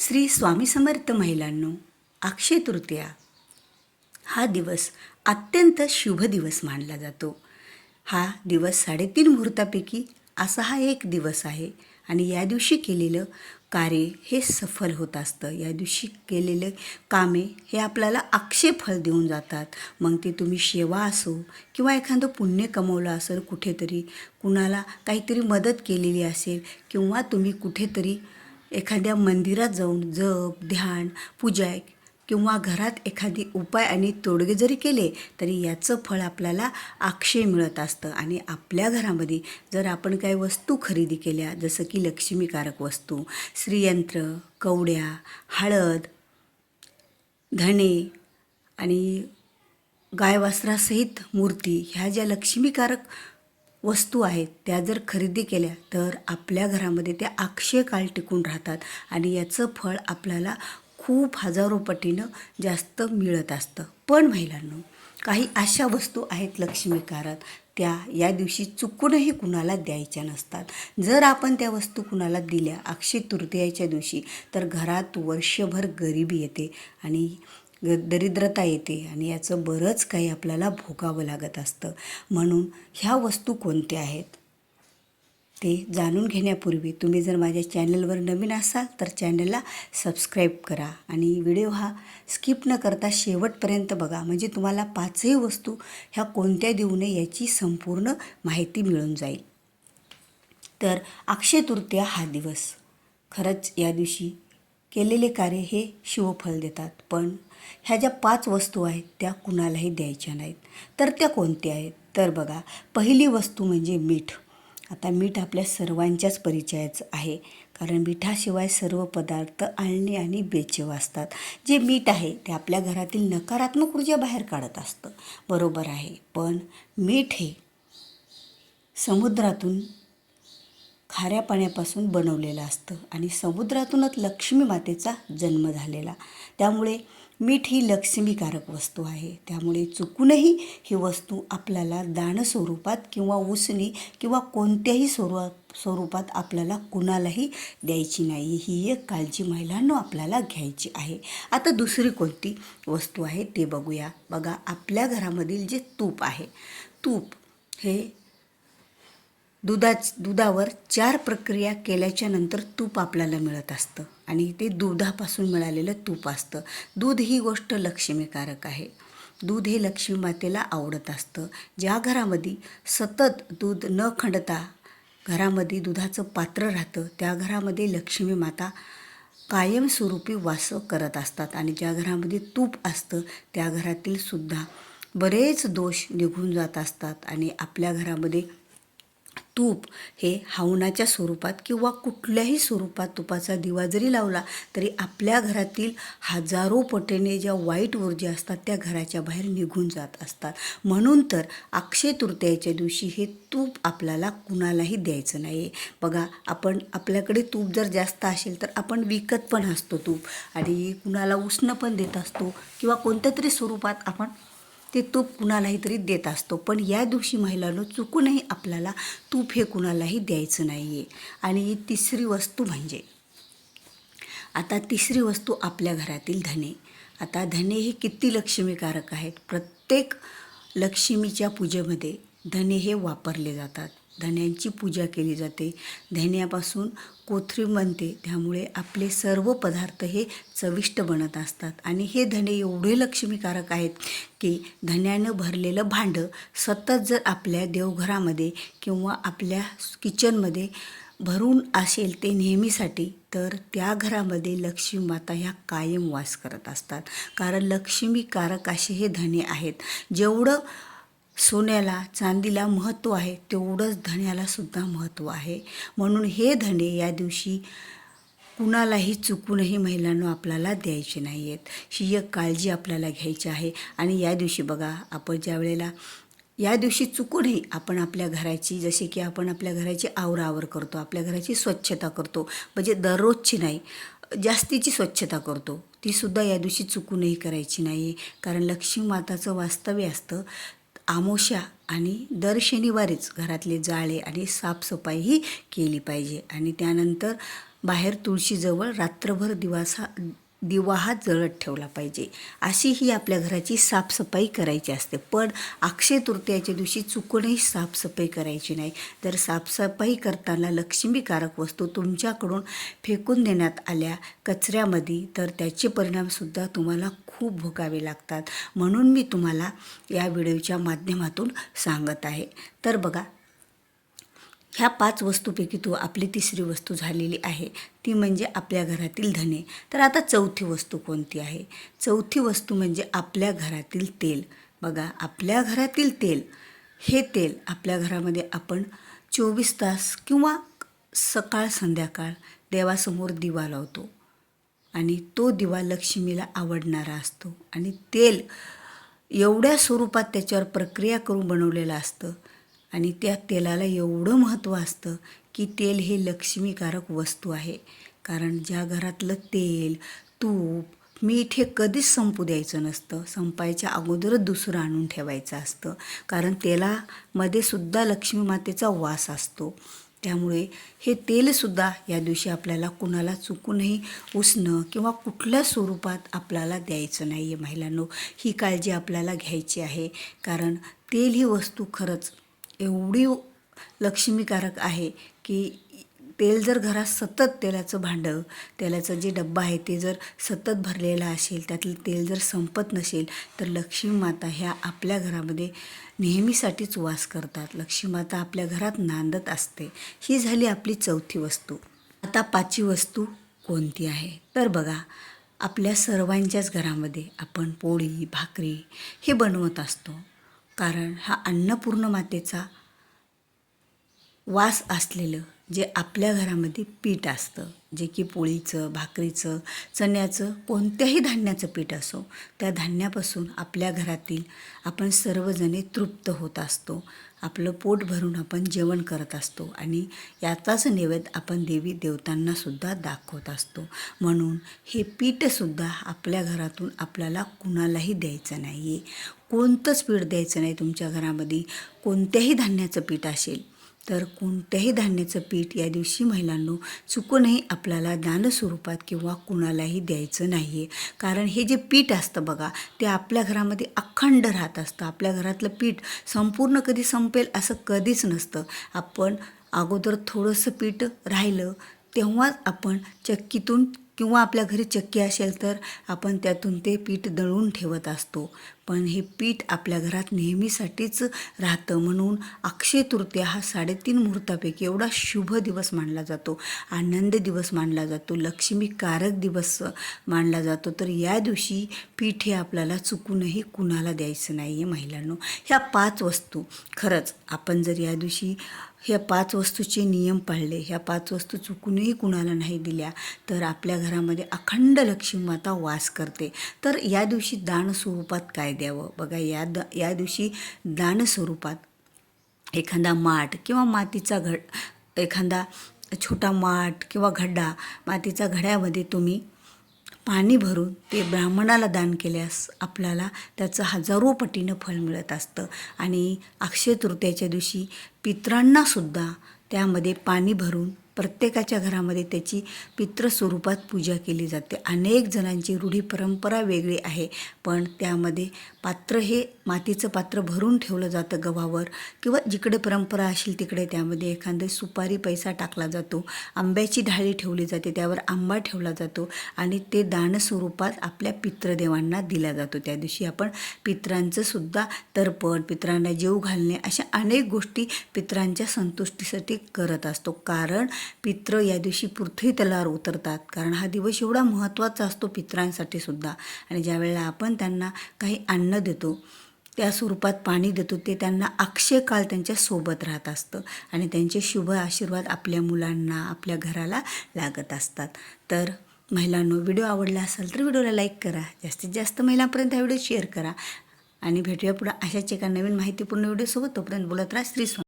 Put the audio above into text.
श्री स्वामी समर्थ महिलांनो, अक्षय तृतीया हा दिवस अत्यंत शुभ दिवस मानला जातो. हा दिवस 3.5 मुहूर्तापैकी असा हा एक दिवस आहे आणि या दिवशी केलेलं कार्य हे सफल होत असतं. या दिवशी केलेले कामे हे आपल्याला अक्षय फळ देऊन जातात. मग ते तुम्ही सेवा असो किंवा एखादं पुण्य कमवलं असेल, कुठेतरी कुणाला काहीतरी मदत केलेली असेल किंवा तुम्ही कुठेतरी एखाद्या मंदिरात जाऊन जप, ध्यान, पूजा किंवा घरात एखादी उपाय आणि तोडगे जरी केले तरी याचं फळ आपल्याला अक्षय मिळत असतं. आणि आपल्या घरामध्ये जर आपण काही वस्तू खरेदी केल्या, जसं की लक्ष्मीकारक वस्तू, श्रीयंत्र, कवड्या, हळद, धने आणि गायवस्त्रासहित मूर्ती, ह्या ज्या लक्ष्मीकारक वस्तू आहेत त्या जर खरेदी केल्या तर आपल्या घरामध्ये त्या अक्षय काळ टिकून राहतात आणि याचं फळ आपल्याला खूप हजारो पटीनं जास्त मिळत असतं. पण महिलांनो, काही अशा वस्तू आहेत लक्ष्मीकारक, त्या या दिवशी चुकूनही कुणाला द्यायच्या नसतात. जर आपण त्या वस्तू कुणाला दिल्या अक्षय तृतीयेच्या दिवशी तर घरात वर्षभर गरिबी येते आणि दरिद्रता येते आणि याचं बरंच काही आपल्याला भोगावं लागत असतं. म्हणून ह्या वस्तू कोणत्या आहेत ते जाणून घेण्यापूर्वी तुम्ही जर माझ्या चॅनलवर नवीन असाल तर चॅनलला सबस्क्राईब करा आणि व्हिडिओ हा स्किप न करता शेवटपर्यंत बघा, म्हणजे तुम्हाला 5ही वस्तू ह्या कोणत्या देऊ नये याची संपूर्ण माहिती मिळून जाईल. तर अक्षय तृतीया हा दिवस खरंच या दिवशी केलेले कार्य हे शिवफल देतात. पण ह्या ज्या 5 वस्तू आहेत त्या कुणालाही द्यायच्या नाहीत. तर त्या कोणत्या आहेत तर बघा, पहिली वस्तू म्हणजे मीठ. आता मीठ आपल्या सर्वांच्याच परिचयाचं आहे, कारण मिठाशिवाय सर्व पदार्थ आळणी आणि बेचव असतात. जे मीठ आहे ते आपल्या घरातील नकारात्मक ऊर्जा बाहेर काढत असतं, बरोबर आहे. पण मीठ हे समुद्रातून खाऱ्या पाण्यापासून बनवलेलं असतं आणि समुद्रातूनच लक्ष्मी मातेचा जन्म झालेला. त्यामुळे मीठ ही लक्ष्मीकारक वस्तू आहे. त्यामुळे चुकूनही ही वस्तू आपल्याला दान स्वरूपात किंवा उसनी किंवा कोणत्याही स्वरूपात आपल्याला कुणालाही द्यायची नाही. ही एक काळजी महिलांना आपल्याला घ्यायची आहे. आता दुसरी कोणती वस्तू आहे ते बघूया. बघा, आपल्या घरामधील जे तूप आहे, तूप हे दुधावर 4 प्रक्रिया केल्याच्या नंतर तूप आपल्याला मिळत असतं आणि ते दुधापासून मिळालेलं तूप असतं. दूध ही गोष्ट लक्ष्मीकारक आहे. दूध हे लक्ष्मी मातेला आवडत असतं. ज्या घरामध्ये सतत दूध न खंडता घरामध्ये दुधाचं पात्र राहतं त्या घरामध्ये लक्ष्मी माता कायमस्वरूपी वास करत असतात. आणि ज्या घरामध्ये तूप असतं त्या घरातील सुद्धा बरेच दोष निघून जात असतात. आणि आपल्या घरामध्ये तूप हे हवनाच्या स्वरूपात किंवा कुठल्याही स्वरूपात तुपाचा दिवा जरी लावला तरी आपल्या घरातील हजारो पटीने ज्या वाईट ऊर्जा असतात त्या घराच्या बाहेर निघून जात असतात. म्हणून तर अक्षय तृतीयेच्या दिवशी हे तूप आपल्याला कुणालाही द्यायचं नाही. बघा, आपल्याकडे तूप जर जास्त असेल तर आपण विकत पण असतो तूप आणि कुणाला उसनं पण देत असतो किंवा कोणत्या तरी स्वरूपात आपण ते तूप कुणालाही तरी देत असतो. पण या दिवशी महिलांनो, चुकूनही आपल्याला तूप हे कुणालाही द्यायचं नाही आहे. आणि तिसरी वस्तू म्हणजे, आता तिसरी वस्तू आपल्या घरातील धने. आता धने हे किती लक्ष्मीकारक आहेत. प्रत्येक लक्ष्मीच्या पूजेमध्ये धने हे वापरले जातात. धन्यांची पूजा केली जाते. धन्यापासून कोथरी बनते, त्यामुळे आपले सर्व पदार्थ हे चविष्ट बनत असतात. आणि हे धने एवढे लक्ष्मीकारक आहेत की धन्यानं भरलेलं भांडं सतत जर आपल्या देवघरामध्ये किंवा आपल्या किचनमध्ये भरून असेल ते नेहमीसाठी, तर त्या घरामध्ये लक्ष्मी माता ह्या कायम वास करत असतात. कारण लक्ष्मीकारक असे हे धने आहेत. जेवढं सोन्याला चांदीला महत्त्व आहे तेवढंच धन्याला सुद्धा महत्त्व आहे. म्हणून हे धने या दिवशी कुणालाही चुकूनही महिलांना आपल्याला द्यायचे नाही आहेत. ही एक काळजी आपल्याला घ्यायची आहे. आणि या दिवशी बघा, आपण ज्या वेळेला या दिवशी चुकूनही आपण आपल्या घराची, जसे की आपण आपल्या घराची आवराआवर करतो, आपल्या घराची स्वच्छता करतो, म्हणजे दररोजची नाही, जास्तीची स्वच्छता करतो, तीसुद्धा या दिवशी चुकूनही करायची नाही. कारण लक्ष्मी माताचं वास्तव्य असतं आमोशा आणि दर शनिवारीच घरातले जाळे आणि साफसफाईही केली पाहिजे. आणि त्यानंतर बाहेर तुळशीजवळ रात्रभर दिवा हा जळत ठेवला पाहिजे. अशी ही आपल्या घराची साफसफाई करायची असते. पण अक्षय तृतीयेच्या दिवशी चुकूनही साफसफाई करायची नाही. जर साफसफाई करताना लक्ष्मीकारक वस्तू तुमच्याकडून फेकून देण्यात आल्या कचऱ्यामध्ये तर त्याचे परिणामसुद्धा तुम्हाला खूप भोगावे लागतात. म्हणून मी तुम्हाला या व्हिडिओच्या माध्यमातून सांगत आहे. तर बघा, ह्या 5 वस्तूपैकी आपली तिसरी वस्तू झालेली आहे, ती म्हणजे आपल्या घरातील धने. तर आता चौथी वस्तू कोणती आहे? चौथी वस्तू म्हणजे आपल्या घरातील तेल. बघा, आपल्या घरातील तेल, हे तेल आपल्या घरामध्ये आपण 24 तास किंवा सकाळ संध्याकाळ देवासमोर दिवा लावतो आणि तो दिवा लक्ष्मीला आवडणारा असतो. आणि तेल एवढ्या स्वरूपात त्याच्यावर प्रक्रिया करून बनवलेलं असतं आणि त्या तेलाला एवढं महत्त्व असतं की तेल हे लक्ष्मीकारक वस्तू आहे. कारण ज्या घरातलं तेल, तूप, मीठ हे कधीच संपू द्यायचं नसतं. संपायच्या अगोदरच दुसरं आणून ठेवायचं असतं. कारण तेलामध्ये सुद्धा लक्ष्मी मातेचा वास असतो. त्यामुळे हे तेलसुद्धा या दिवशी आपल्याला कुणाला चुकूनही उसणं किंवा कुठल्या स्वरूपात आपल्याला द्यायचं नाही आहे. महिलांनो, ही काळजी आपल्याला घ्यायची आहे. कारण तेल ही वस्तू खरंच एवढी लक्ष्मीकारक आहे की तेल जर घरात सतत तेलाचं भांडं, तेलाचं जे डब्बा आहे ते जर सतत भरलेलं असेल, त्यातलं तेल जर संपत नसेल तर लक्ष्मी माता ह्या आपल्या घरामध्ये नेहमीसाठीच वास करतात. लक्ष्मी माता आपल्या घरात नांदत असते. ही झाली आपली चौथी वस्तू. आता 5वी वस्तू कोणती आहे? तर बघा, आपल्या सर्वांच्याच घरामध्ये आपण पोळी, भाकरी हे बनवत असतो. कारण हा अन्नपूर्ण मातेचा वास असलेलं जे आपल्या घरामध्ये पीठ असतं, जे की पोळीचं, भाकरीचं, चण्याचं, कोणत्याही धान्याचं पीठ असो, त्या धान्यापासून आपल्या घरातील आपण सर्वजणे तृप्त होत असतो. आपलं पोट भरून आपण जेवण करत असतो आणि याचाच नैवेद्य आपण देवी देवतांनासुद्धा दाखवत असतो. म्हणून हे पीठसुद्धा आपल्या घरातून आपल्याला कुणालाही द्यायचं नाही आहे. कोणतंच पीठ द्यायचं नाही तुमच्या घरामध्ये. कोणत्याही धान्याचं पीठ असेल तर कोणत्याही धान्याचं पीठ या दिवशी महिलांनो चुकूनही आपल्याला दानस्वरूपात किंवा कुणालाही द्यायचं नाही आहे. कारण हे जे पीठ असतं बघा, ते आपल्या घरामध्ये अखंड राहत असतं. आपल्या घरातलं पीठ संपूर्ण कधी संपेल असं कधीच नसतं. आपण अगोदर थोडंसं पीठ राहिलं तेव्हाच आपण चक्कीतून किंवा आपल्या घरी चक्की असेल तर आपण त्यातून ते पीठ दळून ठेवत असतो. पण हे पीठ आपल्या घरात नेहमीसाठीच राहतं. म्हणून अक्षय तृतीया हा 3.5 मुहूर्तापैकी एवढा शुभ दिवस मानला जातो, आनंद दिवस मानला जातो, लक्ष्मीकारक दिवस मानला जातो. तर या दिवशी पीठ हे आपल्याला चुकूनही कुणाला द्यायचं नाही आहे. महिलांनो, ह्या 5 वस्तू खरंच आपण जर या दिवशी ह्या 5 वस्तूचे नियम पाळले, ह्या 5 वस्तू चुकूनही कुणाला नाही दिल्या तर आपल्या घरामध्ये अखंड लक्ष्मी माता वास करते. तर या दिवशी दान स्वरूपात काय द्यावं? बघा, या दिवशी दान स्वरूपात एखादा माठ किंवा मातीचा एखादा छोटा माठ किंवा घड्डा, मातीचा घड्यामध्ये तुम्ही पाणी भरून ते ब्राह्मणाला दान केल्यास आपल्याला त्याचं हजारो पटीनं फळ मिळत असतं. आणि अक्षय तृतीयेच्या दिवशी पितरांनासुद्धा त्यामध्ये पाणी भरून प्रत्येकाच्या घरामध्ये त्याची पितृस्वरूपात पूजा केली जाते. अनेक जणांची रूढी परंपरा वेगळी आहे, पण त्यामध्ये पात्र हे मातीचं पात्र भरून ठेवलं जातं गव्हावर किंवा जिकडे परंपरा असेल तिकडे त्यामध्ये एखादं सुपारी पैसा टाकला जातो, आंब्याची ढाळी ठेवली जाते, त्यावर आंबा ठेवला जातो आणि ते दानस्वरूपात आपल्या पितृदेवांना दिला जातो. त्या दिवशी आपण पितरांचं सुद्धा तर्पण, पितरांना जेव घालणे अशा अनेक गोष्टी पितरांच्या संतुष्टीसाठी करत असतो. कारण पितृ या दिवशी पृथ्वी तलावर उतरतात. कारण हा दिवस एवढा महत्त्वाचा असतो पितरांसाठी सुद्धा. आणि ज्यावेळेला आपण त्यांना काही अन्न देतो, त्या स्वरूपात पाणी देतो, ते त्यांना अक्षय काळ त्यांच्या सोबत राहत असतं आणि त्यांचे शुभ आशीर्वाद आपल्या मुलांना, आपल्या घराला लागत असतात. तर महिलांनो, व्हिडिओ आवडला असेल तर व्हिडिओला लाईक करा, जास्तीत जास्त महिलांपर्यंत हा व्हिडिओ शेअर करा आणि भेटूया पुढे अशाच एका नवीन माहितीपूर्ण व्हिडिओसोबत. तोपर्यंत बोलत राहा. श्री स्वामी.